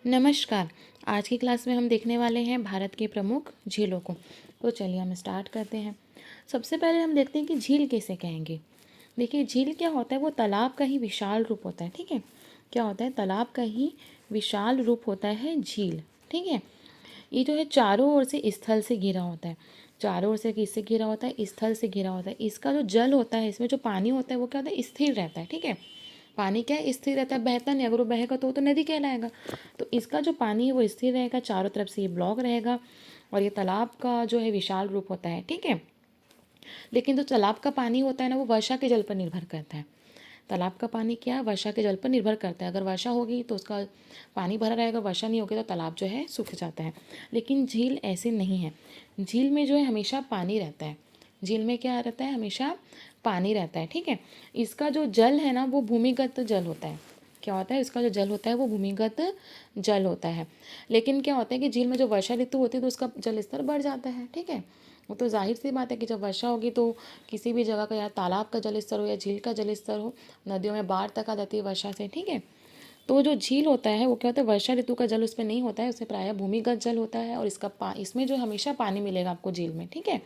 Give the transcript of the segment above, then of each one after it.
नमस्कार। आज की क्लास में हम देखने वाले हैं भारत के प्रमुख झीलों को। तो चलिए हम स्टार्ट करते हैं। सबसे पहले हम देखते हैं कि झील किसे कहेंगे। देखिए, झील क्या होता है, वो तालाब का ही विशाल रूप होता है। ठीक है, क्या होता है, तालाब का ही विशाल रूप होता है झील। ठीक है, ये जो है चारों ओर से स्थल से घिरा होता है। चारों ओर से किससे घिरा होता है, स्थल से घिरा होता है। इसका जो जल होता है, इसमें जो पानी होता है, वो क्या होता है, स्थिर रहता है। ठीक है, पानी क्या है, स्थिर रहता है, बहता नहीं। अगर वो बहेगा तो वो तो नदी कहलाएगा। तो इसका जो पानी है वो स्थिर रहेगा, चारों तरफ से ये ब्लॉक रहेगा और ये तालाब का जो है विशाल रूप होता है। ठीक है, लेकिन जो तालाब का पानी होता है ना, वो वर्षा के जल पर निर्भर करता है। तालाब का पानी क्या है, वर्षा के जल पर निर्भर करता है। अगर वर्षा होगी तो उसका पानी भरा रहेगा, वर्षा नहीं होगी तो तालाब जो है सूख जाता है। लेकिन झील ऐसे नहीं है। झील में जो है हमेशा पानी रहता है। झील में क्या रहता है, हमेशा पानी रहता है। ठीक है, इसका जो जल है ना, वो भूमिगत जल होता है। क्या होता है, इसका जो जल होता है वो भूमिगत जल होता है। लेकिन क्या होता है कि झील में जो वर्षा ऋतु होती है तो उसका जल स्तर बढ़ जाता है। ठीक है, वो तो जाहिर सी बात है कि जब वर्षा होगी तो किसी भी जगह का, या तालाब का जल स्तर हो या झील का जल स्तर हो, नदियों में बाढ़ तक आ जाती है वर्षा से। ठीक है, तो जो झील होता है वो क्या होता है, वर्षा ऋतु का जल उसमें नहीं होता है, उसमें प्रायः भूमिगत जल होता है। और इसमें जो हमेशा पानी मिलेगा आपको झील में। ठीक है,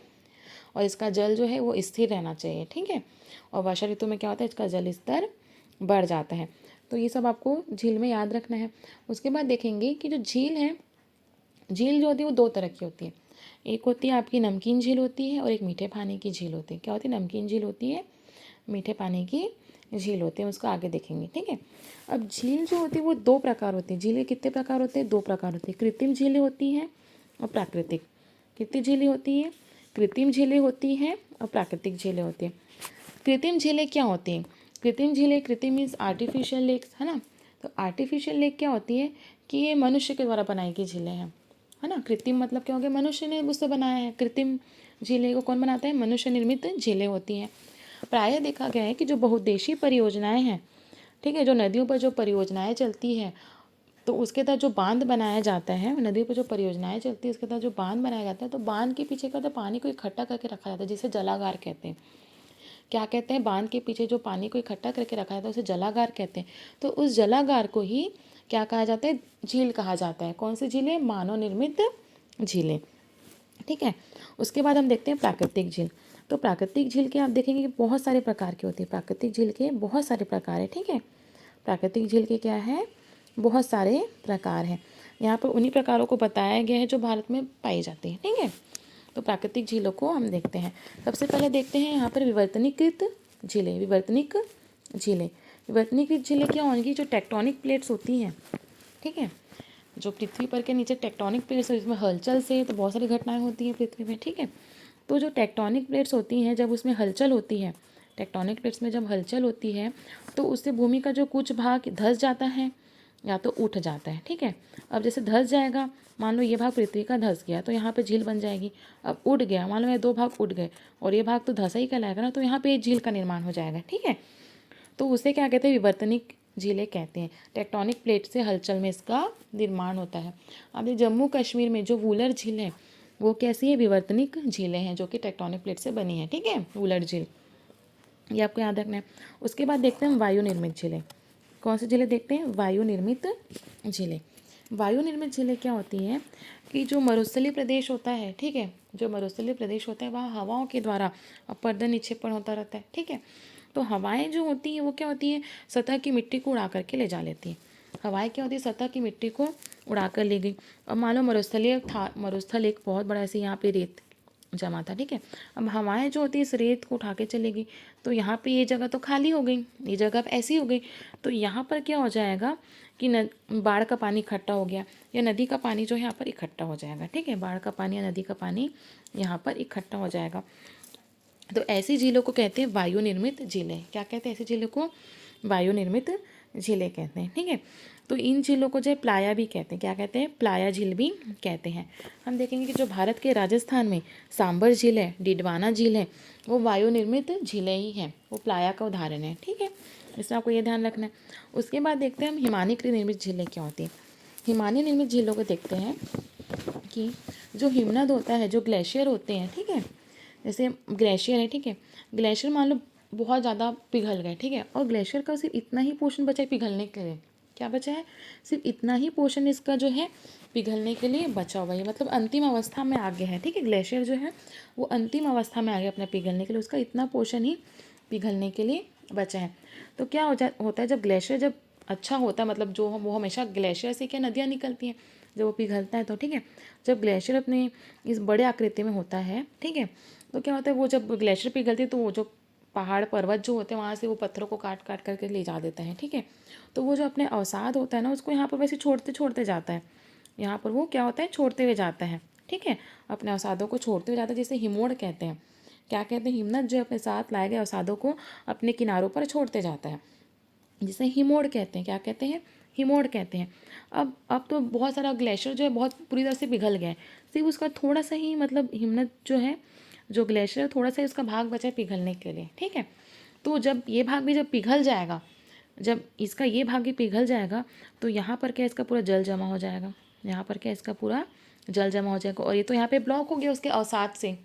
और इसका जल जो है वो स्थिर रहना चाहिए। ठीक है, और वर्षा ऋतु में क्या होता है, इसका जल स्तर बढ़ जाता है। तो ये सब आपको झील में याद रखना है। उसके बाद देखेंगे कि जो झील है, झील जो होती है वो दो तरह की होती है। एक होती है आपकी नमकीन झील होती है और एक मीठे पानी की झील होती है। क्या होती है, नमकीन झील होती है, मीठे पानी की झील होती है। उसको आगे देखेंगे। ठीक है, अब झील जो होती है वो दो प्रकार होती है। झीलें कितने प्रकार होते हैं, दो प्रकार होती है। कृत्रिम झीलें होती हैं और प्राकृतिक। कितनी झीलें होती हैं, कृत्रिम झीलें होती हैं और प्राकृतिक झीलें होती हैं। कृत्रिम झीलें क्या होती हैं, कृत्रिम झीलें, कृत्रिम मीन्स आर्टिफिशियल लेक्स, है ना। तो आर्टिफिशियल लेक क्या होती है कि ये मनुष्य के द्वारा बनाई गई झीलें हैं, है ना। कृत्रिम मतलब क्या हो गया, मनुष्य ने उससे बनाया है। कृत्रिम झीलें को कौन बनाता है, मनुष्य निर्मित झीलें होती हैं। प्रायः देखा गया है कि जो बहुउद्देशीय परियोजनाएं हैं, ठीक है, जो नदियों पर जो परियोजनाएं चलती है, तो उसके तहत जो बांध बनाया जाता है, नदियों पर जो परियोजनाएं चलती है उसके तहत जो बांध बनाया जाता है, तो बांध के पीछे का तो पानी को इकट्ठा करके रखा जाता है, जिसे जलागार कहते हैं। क्या कहते हैं, बांध के पीछे जो पानी को इकट्ठा करके रखा जाता है उसे जलागार कहते हैं। तो उस जलागार को ही क्या कहा जाता है, झील कहा जाता है। कौन सी झीलें, मानव निर्मित झीलें। ठीक है, उसके बाद हम देखते हैं प्राकृतिक झील। तो प्राकृतिक झील के आप देखेंगे कि बहुत सारे प्रकार की होती है। प्राकृतिक झील के बहुत सारे प्रकार हैं। ठीक है, प्राकृतिक झील के क्या है, बहुत सारे प्रकार हैं। यहाँ पर उन्हीं प्रकारों को बताया गया है जो भारत में पाई जाती है। ठीक है, तो प्राकृतिक झीलों को हम देखते हैं। सबसे पहले देखते हैं यहाँ पर विवर्तनीकृत झीलें। विवर्तनीकृत झीलें क्या होंगी, जो टेक्टोनिक प्लेट्स होती हैं। ठीक है, जो पृथ्वी पर के नीचे टेक्टोनिक प्लेट्स है, इसमें हलचल से तो बहुत सारी घटनाएं होती हैं पृथ्वी में। ठीक है, तो जो टेक्टोनिक प्लेट्स होती हैं, जब उसमें हलचल होती है, टेक्टोनिक प्लेट्स में जब हलचल होती है तो उससे भूमि का जो कुछ भाग धंस जाता है या तो उठ जाता है। ठीक है, अब जैसे धंस जाएगा, मान लो ये भाग पृथ्वी का धंस गया तो यहाँ पे झील बन जाएगी। अब उड़ गया, मान लो ये दो भाग उड़ गए और ये भाग तो धंसा ही कहलाएगा ना, तो यहाँ पे झील का निर्माण हो जाएगा। ठीक है, तो उसे क्या कहते हैं, विवर्तनिक झीलें कहते हैं। टेक्टोनिक प्लेट से हलचल में इसका निर्माण होता है। अब ये जम्मू कश्मीर में जो वूलर झील है वो कैसी है, विवर्तनिक झीलें हैं जो कि टेक्टोनिक प्लेट से बनी है। ठीक है, वूलर झील, ये आपको याद रखना है। उसके बाद देखते हैं वायु निर्मित झीलें। कौन सी झीलें देखते हैं, वायु निर्मित झीलें। वायु निर्मित झीलें क्या होती हैं कि जो मरुस्थलीय प्रदेश होता है, ठीक है, जो मरुस्थलीय प्रदेश होता है वहाँ हवाओं के द्वारा अपर्दन निक्षेपण होता रहता है। ठीक है, तो हवाएं जो होती हैं वो क्या होती हैं, सतह की मिट्टी को उड़ा करके ले जा लेती हैं। हवाएं क्या होती है, सतह की मिट्टी को उड़ा कर ले गई। अब मान लो मरुस्थल एक बहुत बड़ा, ऐसे यहाँ पे रेत जमा था। ठीक है, अब हवाएं जो होती है इस रेत को उठा के चलेगी, तो यहाँ पे ये जगह तो खाली हो गई, ये जगह अब ऐसी हो गई। तो यहाँ पर क्या हो जाएगा कि बाढ़ का पानी इकट्ठा हो गया, या नदी का पानी जो है यहाँ पर इकट्ठा हो जाएगा। ठीक है, बाढ़ का पानी या नदी का पानी यहाँ पर इकट्ठा हो जाएगा। तो ऐसी झीलों को कहते हैं वायु निर्मित झीलें। क्या कहते हैं, ऐसी झीलों को वायु निर्मित झीलें कहते हैं। ठीक है, तो इन झीलों को जो है प्लाया भी कहते हैं। क्या कहते हैं, प्लाया झील भी कहते हैं। हम देखेंगे कि जो भारत के राजस्थान में सांबर झील है, डिडवाना झील है, वो वायु निर्मित झीलें ही हैं, वो प्लाया का उदाहरण है। ठीक है, इसमें आपको ये ध्यान रखना है। उसके बाद देखते हैं हम हिमानीकृत निर्मित झीलें क्या होती हैं। हिमानी निर्मित झीलों को देखते हैं कि जो हिमनद होता है, जो ग्लेशियर होते हैं, ठीक है, जैसे ग्लेशियर है, ठीक है, ग्लेशियर मान लो बहुत ज़्यादा पिघल गए, ठीक है, और ग्लेशियर का सिर्फ इतना ही पोर्शन बचा है पिघलने के लिए। क्या बचा है, सिर्फ इतना ही पोर्शन इसका जो है पिघलने के लिए बचा हुआ है, मतलब अंतिम अवस्था में आ गया है। ठीक है, ग्लेशियर जो है वो अंतिम अवस्था में आ गया अपने पिघलने के लिए, उसका इतना पोर्शन ही पिघलने के लिए बचा है। तो क्या होता है जब ग्लेशियर जब अच्छा होता है, मतलब जो वो हमेशा ग्लेशियर से क्या नदियाँ निकलती हैं जब वो पिघलता है तो, ठीक है, जब ग्लेशियर अपने इस बड़े आकृति में होता है, ठीक है, तो क्या होता है वो जब ग्लेशियर पिघलती है तो वो जो पहाड़ पर्वत जो होते हैं वहाँ से वो पत्थरों को काट काट करके ले जा देता है। ठीक है, तो वो जो अपने अवसाद होता है ना उसको यहाँ पर वैसे छोड़ते छोड़ते जाता है, यहाँ पर वो क्या होता है छोड़ते हुए जाता है। ठीक है, अपने अवसादों को छोड़ते हुए जाता है, जिसे हिमोड़ कहते हैं। क्या कहते हैं, हिमनद जो अपने साथ लाए गए अवसादों को अपने किनारों पर छोड़ते जाता है, जिसे हिमोड़ कहते हैं। क्या कहते हैं, हिमोड़ कहते हैं। अब तो बहुत सारा ग्लेशियर जो है बहुत पूरी तरह से पिघल गया है, सिर्फ उसका थोड़ा सा ही मतलब हिमनद जो है जो ग्लेशियर थोड़ा सा उसका भाग बचा है पिघलने के लिए। ठीक है, तो जब ये भाग भी जब पिघल जाएगा, जब इसका ये भाग भी पिघल जाएगा तो यहाँ पर क्या इसका पूरा जल जमा हो जाएगा, यहाँ पर क्या इसका पूरा जल जमा हो जाएगा, और ये तो यहाँ पे ब्लॉक हो गया उसके अवसाद से।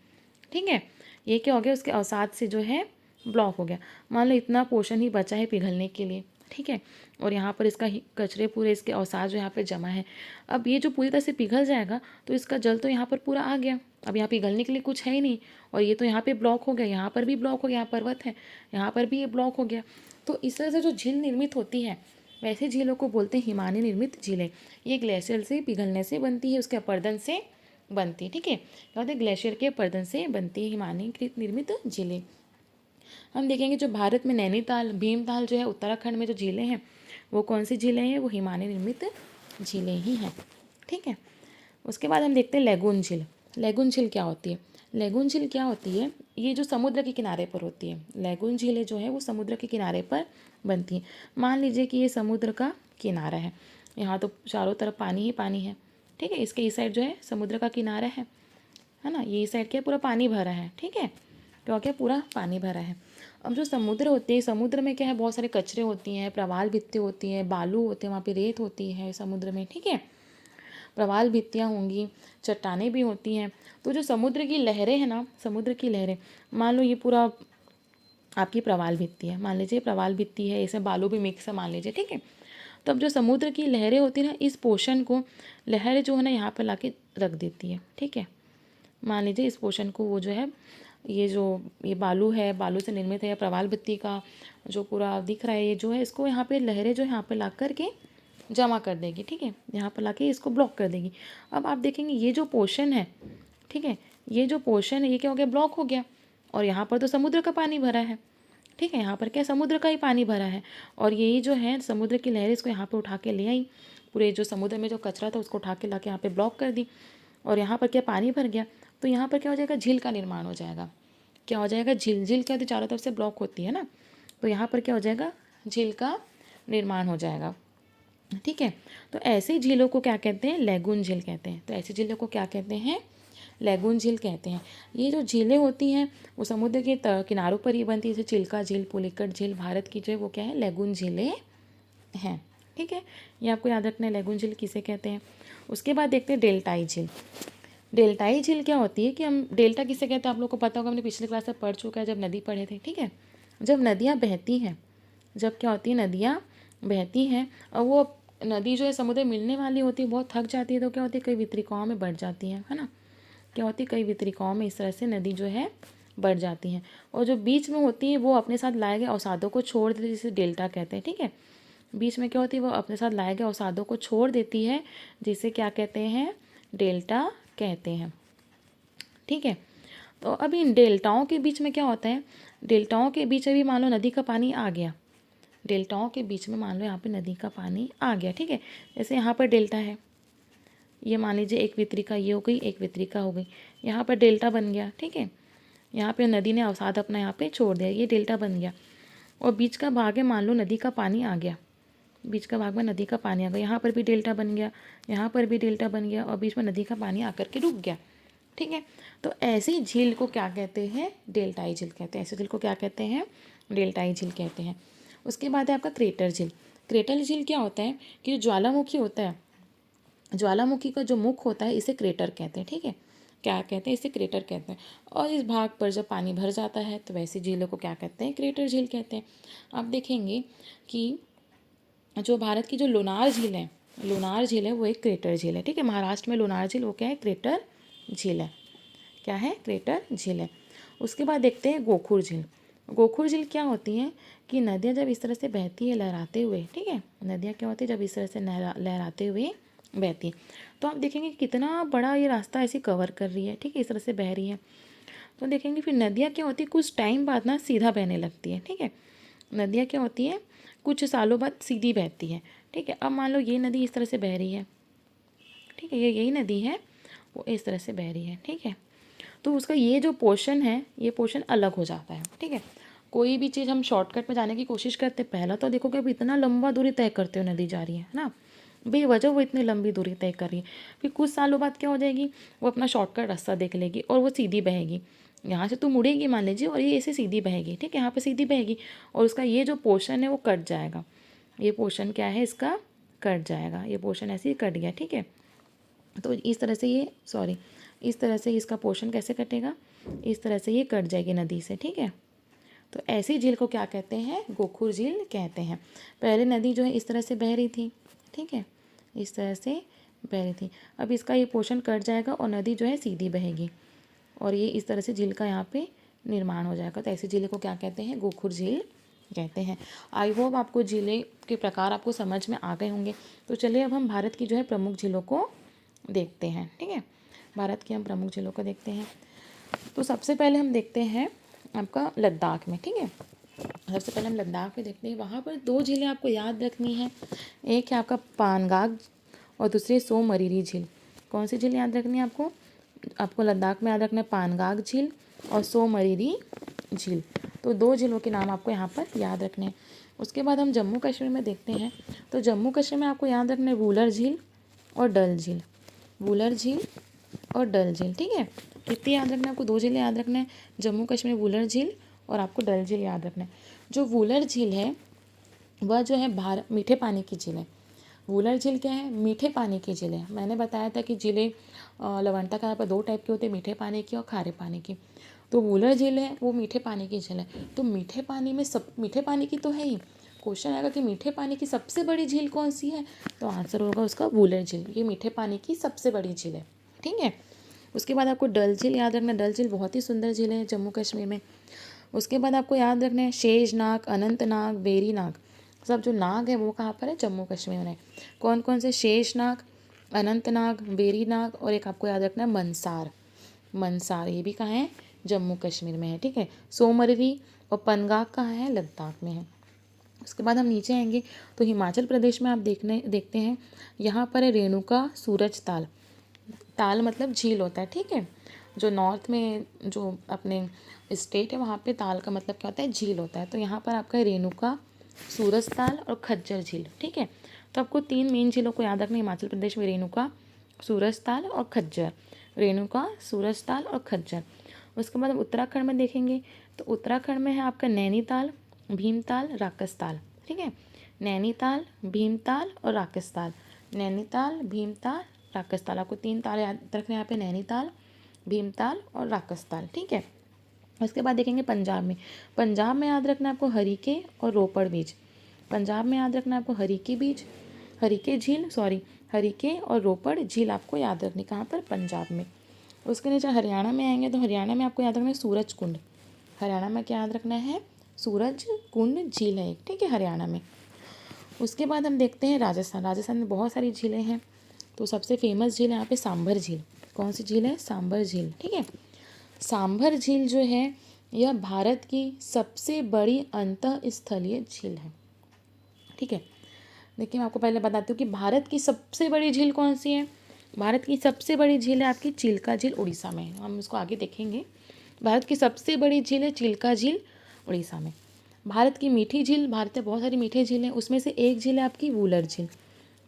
ठीक है, ये क्या हो गया उसके अवसाद से जो है ब्लॉक हो गया। मान लो इतना पोर्शन ही बचा है पिघलने के लिए। ठीक है, और यहाँ पर इसका कचरे पूरे इसके अवसाद जो यहाँ पे जमा है, अब ये जो पूरी तरह से पिघल जाएगा तो इसका जल तो यहाँ पर पूरा आ गया, अब यहाँ पिघलने के लिए कुछ है ही नहीं, और ये तो यहाँ पे ब्लॉक हो गया, यहाँ पर भी ब्लॉक हो गया, यहाँ पर्वत है, यहाँ पर भी ये ब्लॉक हो गया। तो इस तरह से जो झील निर्मित होती है वैसे झीलों को बोलते हैं हिमानी निर्मित झीलें। ये ग्लेशियर से पिघलने से बनती है, उसके अपरदन से बनती है। ठीक है, क्या होता है ग्लेशियर के अपरदन से बनती है हिमानी निर्मित झीलें। हम देखेंगे जो भारत में नैनीताल भीमताल जो है उत्तराखंड में जो झीलें हैं वो कौन सी झीलें हैं, वो हिमानी निर्मित झीलें ही हैं। ठीक है, उसके बाद हम देखते हैं लैगून झील। लैगून झील क्या होती है, लैगून झील क्या होती है, ये जो समुद्र के किनारे पर होती है। लैगून झीलें जो है वो समुद्र के किनारे पर बनती हैं। मान लीजिए कि ये समुद्र का किनारा है, यहाँ तो चारों तरफ पानी ही पानी है। ठीक है, इसके इस साइड जो है समुद्र का किनारा है ना, ये इस साइड क्या पूरा पानी भरा है। ठीक है, तो क्या पूरा पानी भरा है। अब जो समुद्र होते हैं, समुद्र में क्या है बहुत सारे कचरे होती हैं, प्रवाल भित्ति होती हैं, बालू होते हैं, वहाँ पे रेत होती है समुद्र में। ठीक है, प्रवाल भित्तियाँ होंगी, चट्टानें भी होती हैं। तो जो समुद्र की लहरें हैं ना, समुद्र की लहरें, मान लो ये पूरा आपकी प्रवाल भित्ति है, मान लीजिए प्रवाल भित्ति है, इसमें बालू भी मिक्स है मान लीजिए। ठीक है, तो अब जो समुद्र की लहरें होती हैं ना, इस पोर्शन को लहरें जो है ना यहाँ पर ला के रख देती है। ठीक है, मान लीजिए इस पोर्शन को वो जो है ये बालू है, बालू से निर्मित है, या प्रवाल भित्ति का जो पूरा दिख रहा है ये जो है, इसको यहाँ पे लहरें जो है यहाँ पे ला कर के जमा कर देगी। ठीक है, यहाँ पर ला के इसको ब्लॉक कर देगी। अब आप देखेंगे ये जो पोर्शन है, ठीक है, ये जो पोर्शन है ये क्या हो गया, ब्लॉक हो गया, और यहाँ पर तो समुद्र का पानी भरा है। ठीक है, यहाँ पर क्या समुद्र का ही पानी भरा है, और यही जो है समुद्र की लहरें इसको यहाँ पे उठा के ले आई, पूरे जो समुद्र में जो कचरा था उसको उठा के ला के यहाँ पे ब्लॉक कर दी, और यहाँ पर क्या पानी भर गया। तो यहाँ पर क्या हो जाएगा, झील का निर्माण हो जाएगा। क्या हो जाएगा, झील। झील क्या होती है, चारों तरफ से ब्लॉक होती है ना, तो यहाँ पर क्या हो जाएगा, झील का निर्माण हो जाएगा। ठीक है, तो ऐसे झीलों को क्या कहते हैं, लैगून झील कहते हैं। तो ऐसी झीलों को क्या कहते हैं, लैगून झील कहते हैं। ये जो झीलें होती हैं वो समुद्र के किनारों पर ही बनती है, जैसे चिल्का झील, पुलिकट झील, भारत की जो है वो क्या है, लैगून झीलें हैं। ठीक है, ये आपको याद रखना है लैगून झील किसे कहते हैं। उसके बाद देखते हैं डेल्टाई झील। डेल्टाई झील क्या होती है कि हम डेल्टा किसे कहते हैं आप लोग को पता होगा, हमने पिछले क्लास में पढ़ चुका है जब नदी पढ़े थे। ठीक है, जब नदियाँ बहती हैं, जब क्या होती है नदियाँ बहती हैं और वो नदी जो है समुद्र में मिलने वाली होती है, बहुत थक जाती है, तो क्या होती है कई वितरिकाओं में बढ़ जाती है ना, क्या होती है कई वितरिकाओं में इस तरह से नदी जो है बढ़ जाती हैं, और जो बीच में होती है वो अपने साथ लाए गए अवसादों को छोड़ देती है, जिसे डेल्टा कहते हैं। ठीक है, बीच में क्या होती है वो अपने साथ लाए गए अवसादों को छोड़ देती है, जिसे क्या कहते हैं, डेल्टा कहते हैं। ठीक है, तो अभी इन डेल्टाओं के बीच में क्या होता है, डेल्टाओं के बीच अभी मान लो नदी का पानी आ गया, डेल्टाओं के बीच में मान लो यहाँ पे नदी का पानी आ गया। ठीक है, जैसे यहाँ पर डेल्टा है, ये मान लीजिए एक वितरिका ये हो गई, एक वितरिका हो गई, यहाँ पर डेल्टा बन गया। ठीक है, यहाँ पे नदी ने अवसाद अपना यहाँ पे छोड़ दिया, ये डेल्टा बन गया, और बीच का भाग है मान लो नदी का पानी आ गया, बीच का भाग में नदी का पानी आ गया, यहाँ पर भी डेल्टा बन गया, यहाँ पर भी डेल्टा बन गया, और बीच में नदी का पानी आकर के रुक गया। ठीक है, तो ऐसी झील को क्या कहते हैं, डेल्टाई झील कहते हैं। ऐसी झील को क्या कहते हैं, डेल्टाई झील कहते हैं। उसके बाद है आपका क्रेटर झील। क्रेटर झील क्या होता है कि जो ज्वालामुखी होता है, ज्वालामुखी का जो मुख होता है इसे क्रेटर कहते हैं। ठीक है, क्या कहते हैं, इसे क्रेटर कहते हैं, और इस भाग पर जब पानी भर जाता है तो वैसी झीलों को क्या कहते हैं, क्रेटर झील कहते हैं। आप देखेंगे कि जो भारत की जो लोनार झील है वो एक क्रेटर झील है। ठीक है, महाराष्ट्र में लोनार झील वो क्या है, क्रेटर झील है। क्या है, क्रेटर झील है। उसके बाद देखते हैं गोखुर झील। गोखुर झील क्या होती है कि नदियाँ जब इस तरह से बहती है लहराते हुए, ठीक है, नदियाँ क्या होती है जब इस तरह से लहराते हुए बहती है, तो आप देखेंगे कितना बड़ा ये रास्ता ऐसे कवर कर रही है। ठीक है, इस तरह से बह रही है, तो देखेंगे फिर नदियाँ क्या होती है कुछ टाइम बाद ना सीधा बहने लगती है। ठीक है, नदियाँ क्या होती है कुछ सालों बाद सीधी बहती है। ठीक है, अब मान लो ये नदी इस तरह से बह रही है। ठीक है, ये यही नदी है, वो इस तरह से बह रही है। ठीक है, तो उसका ये जो पोर्शन है ये पोर्शन अलग हो जाता है। ठीक है, कोई भी चीज़ हम शॉर्टकट में जाने की कोशिश करते हैं, पहला तो देखोगे अब इतना लंबा दूरी तय करते हुए नदी जा रही है ना, बेवजह वो इतनी लंबी दूरी तय कर रही है। फिर कुछ सालों बाद क्या हो जाएगी, वो अपना शॉर्टकट रास्ता देख लेगी और वो सीधी बहेगी। यहाँ से तो मुड़ेगी मान लीजिए, और ये ऐसे सीधी बहेगी। ठीक है, यहाँ पे सीधी बहेगी और उसका ये जो पोर्शन है वो कट जाएगा। ये पोर्शन क्या है इसका, कट जाएगा। ये पोर्शन ऐसे ही कट गया। ठीक है, तो इस तरह से ये इस तरह से इसका पोर्शन कैसे कटेगा, इस तरह से ये कट जाएगी नदी से। ठीक है, तो ऐसी झील को क्या कहते हैं, गोखुर झील कहते हैं। पहले नदी जो है इस तरह से बह रही थी। ठीक है, इस तरह से बह रही थी, अब इसका ये पोर्शन कट जाएगा और नदी जो है सीधी बहेगी और ये इस तरह से झील का यहाँ पे निर्माण हो जाएगा। तो ऐसी झील को क्या कहते हैं, गोखुर झील कहते हैं। आई होप आपको झीलें के प्रकार आपको समझ में आ गए होंगे। तो चलिए अब हम भारत की जो है प्रमुख झीलों को देखते हैं। ठीक है, भारत की हम प्रमुख झीलों को देखते हैं। तो सबसे पहले हम देखते हैं आपका लद्दाख में। ठीक है, सबसे पहले हम लद्दाख में देखते हैं। वहाँ पर दो झीलें आपको याद रखनी है, एक है आपका पानगाग और दूसरी सोमरीरी झील। कौन सी झील याद रखनी है आपको, आपको लद्दाख में याद रखना है पानगाग झील और सोमरीरी झील। तो दो झीलों के नाम आपको यहाँ पर याद रखने हैं। उसके बाद हम जम्मू कश्मीर में देखते हैं। तो जम्मू कश्मीर में आपको याद रखना है वूलर झील और डल झील, वूलर झील और डल झील। ठीक है, कितनी याद रखना है आपको, दो झीलें याद रखना है, जम्मू कश्मीर वूलर झील और आपको डल झील याद रखना है। जो वूलर झील है वह जो है मीठे पानी की झील है। वूलर झील क्या है, मीठे पानी की झील है। मैंने बताया था कि झीलें लवणता का यहाँ पर दो टाइप की होती है, मीठे पानी की और खारे पानी की। तो वूलर झील है वो मीठे पानी की झील है। तो मीठे पानी में मीठे पानी की तो है ही, क्वेश्चन आएगा कि मीठे पानी की सबसे बड़ी झील कौन सी है, तो आंसर होगा उसका वूलर झील। ये मीठे पानी की सबसे बड़ी झील है। ठीक है, उसके बाद आपको डल झील याद रखना है। डल झील बहुत ही सुंदर झील है जम्मू कश्मीर में। उसके बाद आपको याद रखना है शेषनाग, अनंतनाग, वेरीनाग। सब जो नाग है वो कहाँ पर है, जम्मू कश्मीर में। कौन कौन से, शेषनाग, अनंतनाग, वेरीनाग और एक आपको याद रखना है मनसार। मनसार ये भी कहाँ है, जम्मू कश्मीर में है। ठीक है, सोमररी और पनगाग कहाँ है, लद्दाख में है। उसके बाद हम नीचे आएंगे तो हिमाचल प्रदेश में आप देखते हैं यहाँ पर है रेणुका सूरज ताल। ताल मतलब झील होता है। ठीक है, जो नॉर्थ में जो अपने स्टेट है वहाँ पे ताल का मतलब क्या होता है, झील होता है। तो यहाँ पर आपका रेणुका, सूरज ताल और खज्जर झील। ठीक है, तो आपको तीन मेन झीलों को याद रखना है हिमाचल प्रदेश में, रेणुका, सूरज ताल और खज्जर। रेणुका, सूरज ताल और खज्जर। उसके बाद हम उत्तराखंड में देखेंगे तो उत्तराखंड में है आपका नैनीताल, भीमताल, राकसताल। ठीक है, नैनीताल, भीमताल और राकसताल। नैनीताल, भीमताल, राकसताल। आपको तीन ताल याद रखने यहाँ पे, नैनीताल, भीमताल और राकसताल। ठीक है, उसके बाद देखेंगे पंजाब में। पंजाब में याद रखना है आपको हरीके और रोपड़ बीच। पंजाब में याद रखना है आपको हरीके झील, हरीके और रोपड़ झील आपको याद रखनी, कहाँ पर, पंजाब में। उसके नीचे हरियाणा में आएंगे तो हरियाणा में आपको याद रखना है सूरज कुंड। हरियाणा में क्या याद रखना है, सूरज कुंड झील है एक। ठीक है, हरियाणा में। उसके बाद हम देखते हैं राजस्थान। राजस्थान में बहुत सारी झीलें हैं, तो सबसे फेमस झील है यहाँ पे सांभर झील। कौन सी झील है, सांभर झील। ठीक है, सांभर झील जो है यह भारत की सबसे बड़ी अंतःस्थलीय झील है। ठीक है, देखिए मैं आपको पहले बताती हूँ कि भारत की सबसे बड़ी झील कौन सी है। भारत की सबसे बड़ी झील है आपकी चिल्का झील, उड़ीसा में। हम इसको आगे देखेंगे। भारत की सबसे बड़ी झील है चिल्का झील, उड़ीसा में। भारत की मीठी झील, भारत में बहुत सारी मीठी झीलें, उसमें से एक झील है आपकी वूलर झील।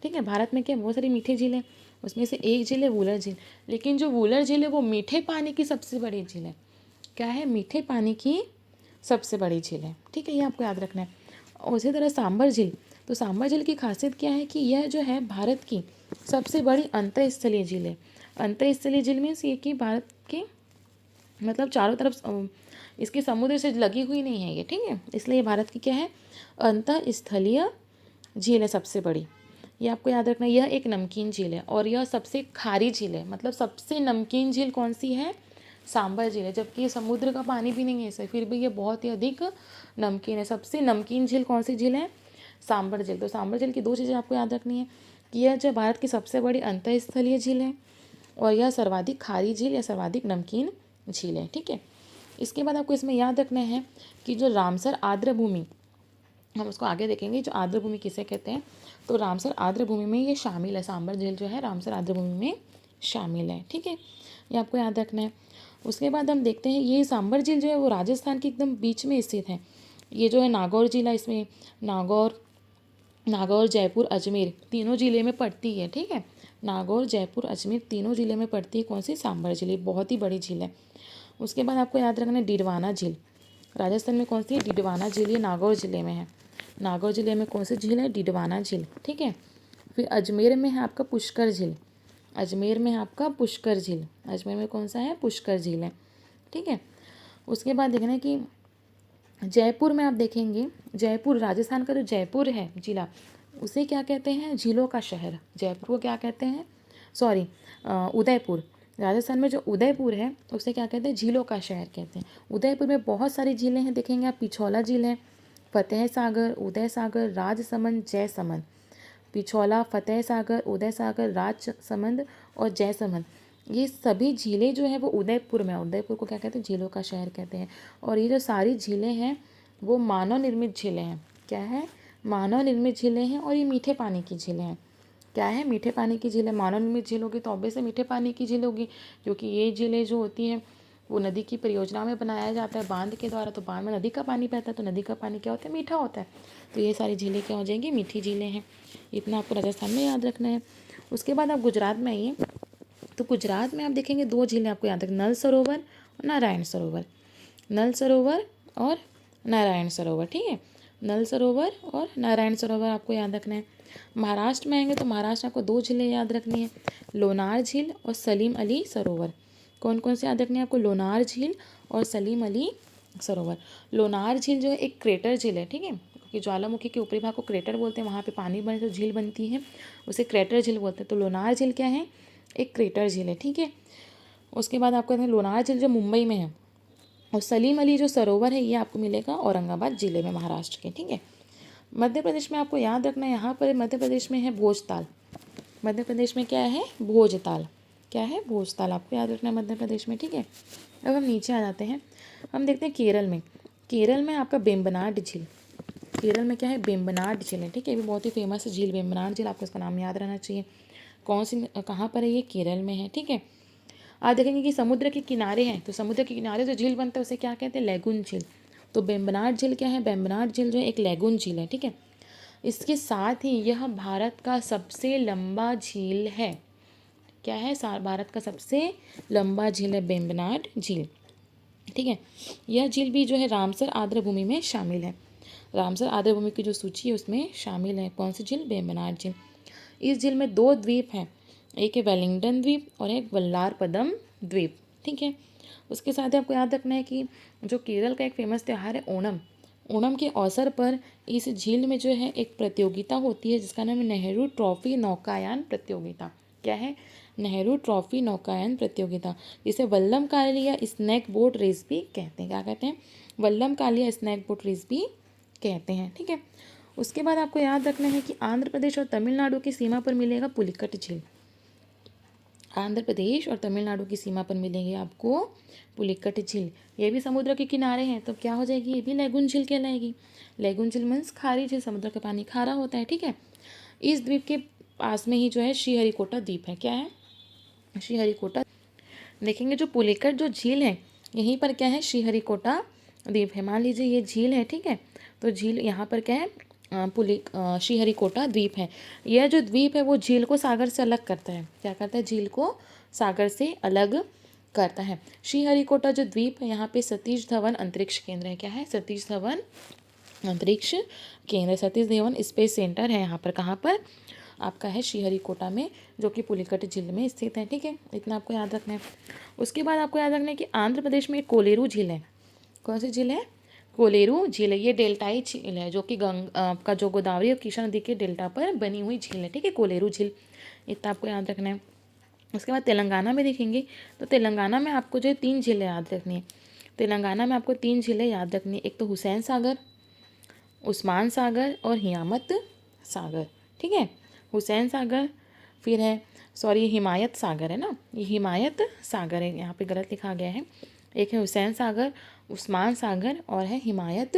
ठीक है, भारत में क्या बहुत सारी मीठी झीलें, उसमें से एक झील है वूलर झील। लेकिन जो वूलर झील है वो मीठे पानी की सबसे बड़ी झील है। क्या है, मीठे पानी की सबसे बड़ी झील है। ठीक है, ये आपको याद रखना है। और उसी तरह सांभर झील, तो सांभर झील की खासियत क्या है कि यह जो है भारत की सबसे बड़ी अंतःस्थलीय झील है। अंतःस्थलीय झील मीन्स ये कि भारत के मतलब चारों तरफ इसके समुद्र से लगी हुई नहीं है ये। ठीक है, इसलिए भारत की क्या है, अंतःस्थलीय झील है सबसे बड़ी, ये आपको याद रखना है। यह एक नमकीन झील है और यह सबसे खारी झील है। मतलब सबसे नमकीन झील कौन सी है? सांबर झील है। जबकि ये समुद्र का पानी भी नहीं है इसे, फिर भी ये बहुत ही अधिक नमकीन है। सबसे नमकीन झील कौन सी झील है? सांबर झील। तो सांबर झील की दो चीज़ें आपको याद रखनी है कि यह जो भारत की सबसे बड़ी अंतःस्थलीय झील है और यह सर्वाधिक खारी झील या सर्वाधिक नमकीन झील है। ठीक है, इसके बाद आपको इसमें याद रखना है कि जो रामसर आर्द्र भूमि, हम उसको आगे देखेंगे, जो आर्द्र भूमि किसे कहते हैं, तो रामसर आर्द्र भूमि में ये शामिल है। सांबर झील जो है रामसर आर्द्र भूमि में शामिल है। ठीक है, ये आपको याद रखना है। उसके बाद हम देखते हैं ये सांबर झील जो है वो राजस्थान के एकदम बीच में स्थित है। ये जो है नागौर जिला, इसमें नागौर जयपुर अजमेर तीनों ज़िले में पड़ती है। ठीक है, नागौर जयपुर अजमेर तीनों ज़िले में पड़ती है कौन सी? सांबर झील। बहुत ही बड़ी झील है। उसके बाद आपको याद रखना है डिडवाना झील। राजस्थान में कौन सी है? डिडवाना झील, ये नागौर जिले में है। नागौर जिले में कौन सी झील है? डिडवाना झील। ठीक है, फिर अजमेर में है आपका पुष्कर झील। अजमेर में है आपका पुष्कर झील। अजमेर में कौन सा है? पुष्कर झील है। ठीक है, उसके बाद देखना है कि जयपुर में आप देखेंगे, जयपुर राजस्थान का जो जयपुर है जिला, उसे क्या कहते हैं? झीलों का शहर। जयपुर को क्या कहते हैं? सॉरी, उदयपुर। राजस्थान में जो उदयपुर है उसे क्या कहते हैं? झीलों का शहर कहते हैं। उदयपुर में बहुत सारी झीलें हैं, देखेंगे आप। पिछौला झील है, फतेह सागर, उदय सागर, राजसमंद, जयसमंद। पिछौला, फतेह सागर, उदय सागर, राजसमंद और जयसमंद, ये सभी झीलें जो है वो उदयपुर में है। उदयपुर को क्या कहते हैं? झीलों का शहर कहते हैं। और ये जो सारी झीलें हैं वो मानव निर्मित झीलें हैं। क्या है? मानव निर्मित झीलें हैं और ये मीठे पानी की झीलें हैं। क्या है? मीठे पानी की झीलें। मानव निर्मित झील होगी तो ऑब्वियस से मीठे पानी की झील होगी, क्योंकि ये झीलें जो होती हैं वो नदी की परियोजना में बनाया जाता है बांध के द्वारा। तो बांध में नदी का पानी बहता है, तो नदी का पानी क्या होता है? मीठा होता है। तो ये सारी झीलें क्या हो जाएंगी? मीठी झीलें हैं। इतना आपको राजस्थान में याद रखना है। उसके बाद आप गुजरात में आइए, तो गुजरात में आप देखेंगे दो झीलें आपको याद रखना, नल सरोवर और नारायण सरोवर। नल सरोवर और नारायण सरोवर। ठीक है, नल सरोवर और नारायण सरोवर आपको याद रखना है। महाराष्ट्र में आएंगे तो महाराष्ट्र आपको दो झीलें याद रखनी है, लोनार झील और सलीम अली सरोवर। कौन कौन से याद रखने हैं आपको? लोनार झील और सलीम अली सरोवर। लोनार झील जो है एक क्रेटर झील है। ठीक है, क्योंकि ज्वालामुखी के ऊपरी भाग को क्रेटर बोलते हैं, वहाँ पे पानी बने तो झील बनती है, उसे क्रेटर झील बोलते हैं। तो लोनार झील क्या है? एक क्रेटर झील है। ठीक है, उसके बाद आपको लोनार झील जो मुंबई में है, और सलीम अली जो सरोवर है ये आपको मिलेगा औरंगाबाद ज़िले में, महाराष्ट्र के। ठीक है, मध्य प्रदेश में आपको याद रखना है, यहाँ पर मध्य प्रदेश में है भोजताल। मध्य प्रदेश में क्या है? भोजताल। क्या है? भोजताल आपको याद रखना है मध्य प्रदेश में। ठीक है, अब हम नीचे आ जाते हैं, हम देखते हैं केरल में। केरल में आपका वेम्बनाड झील। केरल में क्या है? वेम्बनाड झील है। ठीक है, ये भी बहुत ही फेमस है झील, वेम्बनाड झील, आपको इसका नाम याद रहना चाहिए। कौन सी, कहाँ पर है ये? केरल में है। ठीक है, आप देखेंगे कि समुद्र के किनारे हैं, तो समुद्र के किनारे जो झील बनता है उसे क्या कहते हैं? लैगून झील। तो वेम्बनाड झील क्या है? वेम्बनाड झील जो है एक लैगून झील है। ठीक है, इसके साथ ही यह भारत का सबसे लंबा झील है। क्या है? भारत का सबसे लंबा झील है वेम्बनाड झील। ठीक है, यह झील भी जो है रामसर आर्द्र भूमि में शामिल है। रामसर आर्द्र भूमि की जो सूची है उसमें शामिल है कौन सी झील? वेम्बनाड झील। इस झील में दो द्वीप हैं, एक है वेलिंगटन द्वीप और एक वल्लारपदम द्वीप। ठीक है, उसके साथ ही आपको याद रखना है कि जो केरल का एक फेमस त्यौहार है ओणम, ओणम के अवसर पर इस झील में जो है एक प्रतियोगिता होती है जिसका नाम है नेहरू ट्रॉफी नौकायान प्रतियोगिता। क्या है? नेहरू ट्रॉफी नौकायान प्रतियोगिता, जिसे Vallam Kaliya snake boat race भी कहते हैं। क्या कहते हैं? Vallam Kaliya snake boat race भी कहते हैं। ठीक है, उसके बाद आपको याद रखना है कि आंध्र प्रदेश और तमिलनाडु की सीमा पर मिलेगा पुलिकट झील। आंध्र प्रदेश और तमिलनाडु की सीमा पर मिलेंगे आपको पुलिकट झील। ये भी समुद्र के किनारे हैं, तो क्या हो जाएगी? ये भी लैगून झील कहलाएगी। लैगून झील मीन्स खारी झील, समुद्र का पानी खारा होता है। ठीक है, इस द्वीप के पास में ही जो है श्रीहरिकोटा द्वीप है। क्या है? श्रीहरिकोटा। देखेंगे जो पुलिकट जो झील है यहीं पर क्या है? श्रीहरिकोटा द्वीप है। मान लीजिए ये झील है। ठीक है, तो झील यहाँ पर क्या है? श्रीहरिकोटा द्वीप है। यह जो द्वीप है वो झील को सागर से अलग करता है। क्या करता है? झील को सागर से अलग करता है। श्रीहरिकोटा जो द्वीप है यहाँ पे सतीश धवन अंतरिक्ष केंद्र है। क्या है? सतीश धवन अंतरिक्ष केंद्र, सतीश धवन स्पेस सेंटर है यहाँ पर। कहाँ पर? आपका है श्रीहरिकोटा में, जो कि पुलिकट झील में स्थित है। ठीक है, इतना आपको याद रखना है। उसके बाद आपको याद रखना है कि आंध्र प्रदेश में एक कोलेरू झील है। कौन सी झील है? कोलेरू झील है, ये डेल्टाई झील है जो कि आपका जो गोदावरी और कृष्णा नदी के डेल्टा पर बनी हुई झील है, ठीक है, कोलेरू झील, इतना आपको याद रखना है। उसके बाद तेलंगाना में देखेंगे तो तेलंगाना में आपको जो है 3 झीलें याद रखनी है। तेलंगाना में आपको 3 झीलें याद रखनी है, एक तो हुसैन सागर, उस्मान सागर और हियामत सागर, ठीक है, हुसैन सागर, फिर है सॉरी हिमायत सागर है ना, ये हिमायत सागर है, यहाँ पे गलत लिखा गया है, एक है हुसैन सागर, उस्मान सागर और है हिमायत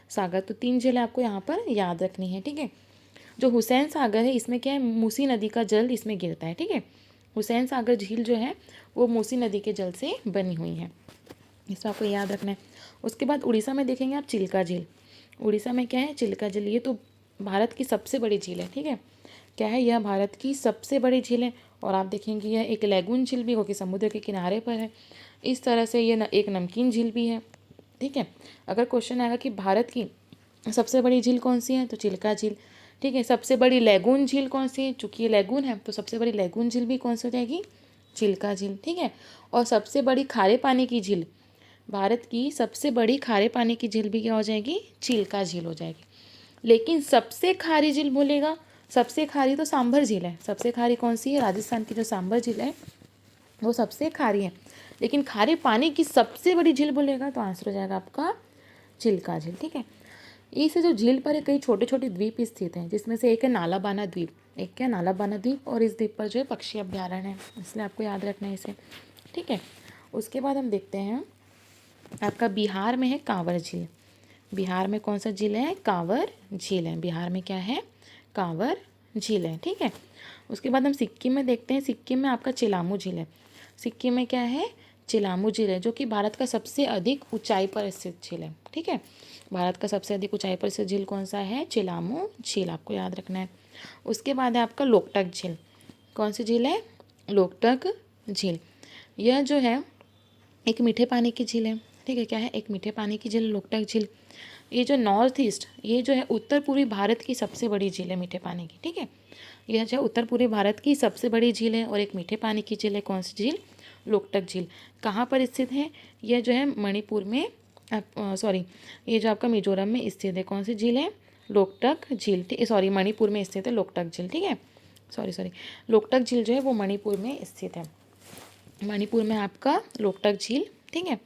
सागर। तो 3 झीलें आपको यहाँ पर याद रखनी है, ठीक है। जो हुसैन सागर है इसमें क्या है, मूसी नदी का जल इसमें गिरता है, ठीक है। हुसैन सागर झील जो है वो मूसी नदी के जल से बनी हुई है, इसमें आपको याद रखना है। उसके बाद उड़ीसा में देखेंगे आप चिल्का झील। उड़ीसा में क्या है, चिल्का झील, ये तो भारत की सबसे बड़ी झील है, ठीक है, क्या है, यह भारत की सबसे बड़ी झील है। और आप देखेंगे यह एक लैगून झील भी होगी, समुद्र के किनारे पर है, इस तरह से ये एक नमकीन झील भी है, ठीक है। अगर क्वेश्चन आएगा कि भारत की सबसे बड़ी झील कौन सी है, तो चिल्का झील, ठीक है। सबसे बड़ी लैगून झील कौन सी है, चूँकि ये लैगून है तो सबसे बड़ी लैगून झील भी कौन सी हो जाएगी, चिल्का झील, ठीक है। और सबसे बड़ी खारे पानी की झील, भारत की सबसे बड़ी खारे पानी की झील भी क्या हो जाएगी, चिल्का झील हो जाएगी। लेकिन सबसे खारी झील बोलेगा, सबसे खारी तो सांभर झील है, सबसे खारी कौन सी है, राजस्थान की जो सांभर झील है वो सबसे खारी है। लेकिन खारे पानी की सबसे बड़ी झील बोलेगा तो आंसर हो जाएगा आपका चिल्का झील, ठीक है। इस जो झील पर कई छोटे छोटे द्वीप स्थित हैं, जिसमें से एक है नालाबाना द्वीप, एक क्या नालाबाना द्वीप, और इस द्वीप पर जो है पक्षी अभ्यारण्य है, इसलिए आपको याद रखना है इसे, ठीक है। उसके बाद हम देखते हैं आपका बिहार में है कांवर झील। बिहार में कौन सा झील है, कांवर झील है, बिहार में क्या है, कांवर झील है, ठीक है। उसके बाद हम सिक्किम में देखते हैं, सिक्किम में आपका चिलामू झील है। सिक्किम में क्या है, चिलामू झील है, जो कि भारत का सबसे अधिक ऊंचाई पर स्थित झील है, ठीक है। भारत का सबसे अधिक ऊंचाई पर स्थित झील कौन सा है, चिलामू झील, आपको याद रखना है। उसके बाद है आपका लोकटक झील। कौन सी झील है, लोकटक झील, यह जो है एक मीठे पानी की झील है, ठीक है, क्या है, एक मीठे पानी की झील लोकटक झील। ये जो नॉर्थ ईस्ट, ये जो है उत्तर पूर्वी भारत की सबसे बड़ी झील है मीठे पानी की, ठीक है। यह जो है उत्तर पूर्वी भारत की सबसे बड़ी झील है और एक मीठे पानी की झील है, कौन सी झील, लोकटक झील। कहाँ पर स्थित है, यह जो है मणिपुर में, सॉरी ये जो आपका मिजोरम में स्थित है, कौन सी झील है, लोकटक झील, ठीक है, सॉरी मणिपुर में स्थित है लोकटक झील, ठीक है, सॉरी लोकटक झील जो है वो मणिपुर में स्थित है, मणिपुर में आपका लोकटक झील, ठीक है।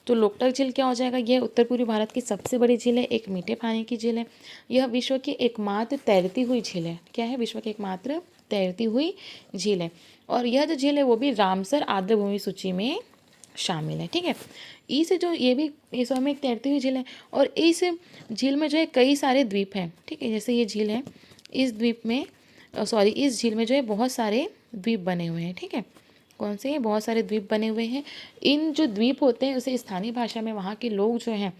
तो लोकटक झील क्या हो जाएगा, यह उत्तर पूर्वी भारत की सबसे बड़ी झील है, एक मीठे पानी की झील है। यह विश्व की एकमात्र तैरती हुई झील है, क्या है, विश्व की एकमात्र तैरती हुई झील है। और यह जो झील है वो भी रामसर आर्द्रभूमि सूची में शामिल है, ठीक है। इस जो ये भी इस में एक तैरती हुई झील है, और इस झील में जो है कई सारे द्वीप हैं, ठीक है, जैसे ये झील है, इस द्वीप में इस झील में जो है बहुत सारे द्वीप बने हुए हैं, ठीक है। कौन से हैं, बहुत सारे द्वीप बने हुए हैं। इन जो द्वीप होते हैं उसे स्थानीय भाषा में वहाँ के लोग जो हैं,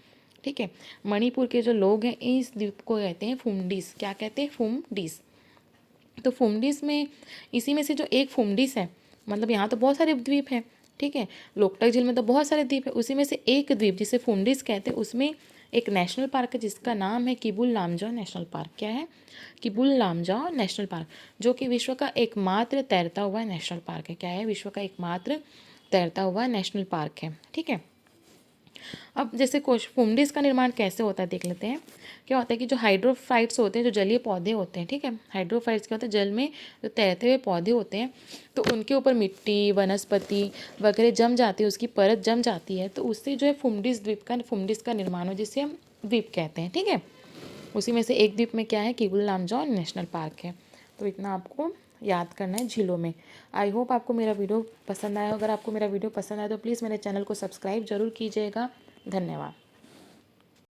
ठीक है, मणिपुर के जो लोग हैं इस द्वीप को कहते हैं फुमडिस, क्या कहते हैं, फुमडिस। तो फुमडिस में, इसी में से जो एक फुमडिस है, मतलब यहाँ तो बहुत सारे द्वीप हैं, ठीक है, लोकटक झील में तो बहुत सारे द्वीप है, उसी में से एक द्वीप जिसे फुमडिस कहते हैं, उसमें एक नेशनल पार्क है जिसका नाम है किबुल लामजाओ नेशनल पार्क, क्या है, किबुल लामजाओ नेशनल पार्क, जो कि विश्व का एकमात्र तैरता हुआ नेशनल पार्क है, क्या है, विश्व का एकमात्र तैरता हुआ नेशनल पार्क है, ठीक है। अब जैसे फुमडिस का निर्माण कैसे होता है देख लेते हैं। क्या होता है कि जो हाइड्रोफाइट्स होते हैं, जो जलीय पौधे होते हैं, ठीक है, हाइड्रोफाइट्स क्या होता है, जल में जो तैरते हुए पौधे होते हैं, तो उनके ऊपर मिट्टी वनस्पति वगैरह जम जाती है, उसकी परत जम जाती है, तो उससे जो है फुमडिस का निर्माण हो, जिसे हम द्वीप कहते हैं, ठीक है। उसी में से एक द्वीप में क्या है, किबुल लामजाओ नेशनल पार्क है। तो इतना आपको याद करना है झीलों में। आई होप आपको मेरा वीडियो पसंद आया। अगर आपको मेरा वीडियो पसंद आया तो प्लीज़ मेरे चैनल को सब्सक्राइब जरूर कीजिएगा। धन्यवाद।